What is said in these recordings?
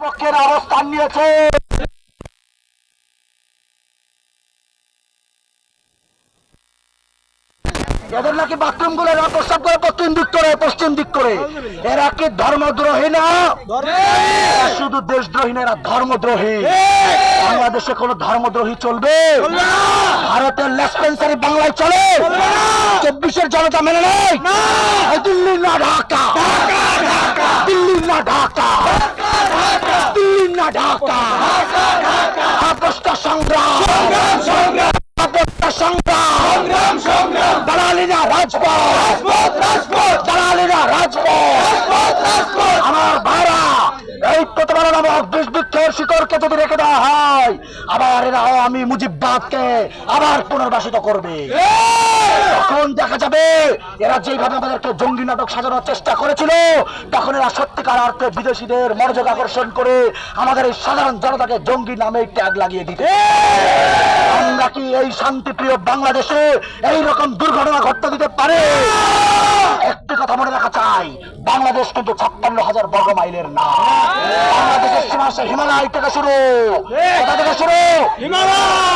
পক্ষের অবস্থান নিয়েছে। এদের নাকি বাথরুম গুলো প্রস্তাব করে পশ্চিম দিক করে এরা কি ধর্মদ্রোহী না? এরা শুধু দেশদ্রোহী না, এরা ধর্মদ্রোহী। বাংলাদেশে কোন ধর্মদ্রোহী চলবে? ভারতের লেসপেন্সারি বাংলায় চলে? 24-এর জনতা মেনে নেয়? দিল্লি না ঢাকা, দিল্লি না ঢাকা, দিল্লি না ঢাকা। আপসটা সংগ্রাম, সংগ্রাম, দালালিরা রাজপথ, দালালিরা রাজপথ। আমার ভাইরা, এই প্রতিবাদ নামক দুর্ভিক্ষের শিকড়কে যদি রেখে দেওয়া হয়, আবার এরা আওয়ামী মুজিববাদকে আবার পুনর্বাসিত করবে। তখন দেখা যাবে এরা যেভাবে আমাদেরকে জঙ্গি নাটক সাজানোর চেষ্টা করেছিল, তখন এরা সত্যিকার অর্থে বিদেশিদের মনোযোগ আকর্ষণ করে আমাদের এই সাধারণ জনতাকে জঙ্গি নামে ট্যাগ লাগিয়ে দিতে। আমরা কি এই শান্তিপ্রিয় বাংলাদেশে এইরকম দুর্ঘটনা ঘটতে দিতে পারে? একটি কথা মনে রাখা চাই, বাংলাদেশ কিন্তু 56,000 বর্গ মাইলের না। বাংলাদেশের সীমা হিমালয় থেকে শুরু। কোথা থেকে শুরু?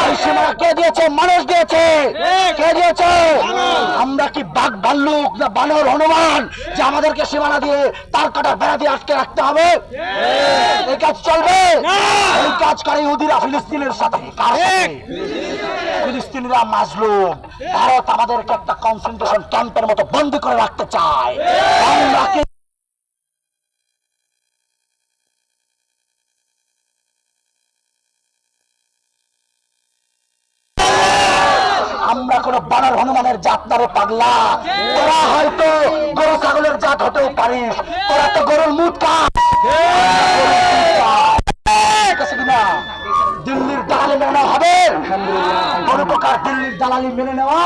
এই সীমা কে দিয়েছে? মানুষ দিয়েছে। কে দিয়েছে? আমরা কি বাঘ ভাল্লুক না বানর হনুমান যে আমাদেরকে সীমানা দিয়ে তার কাটার বেড়া দিয়ে আটকে রাখতে হবে? এই কাজ চলবে? এই কাজ করে ইহুদিরা ফিলিস্তিনের সাথে। কার সাথে? ফিলিস্তিনিরা মাজলুম। ভারত আমাদেরকে একটা কনসেন্ট্রেশন ক্যাম্পের মতো বন্দী করে রাখতে চায়। আমরা কোন বানর হনুমানের জাত নারে পাগলা। তোরা হয়তো গরু ছাগলের জাত হতেও পারিস, তোরা তো গরুর মুখ খা। দিল্লির দালালি মেনে নেওয়া হবে? কোন প্রকার দিল্লির দালালি মেনে নেওয়া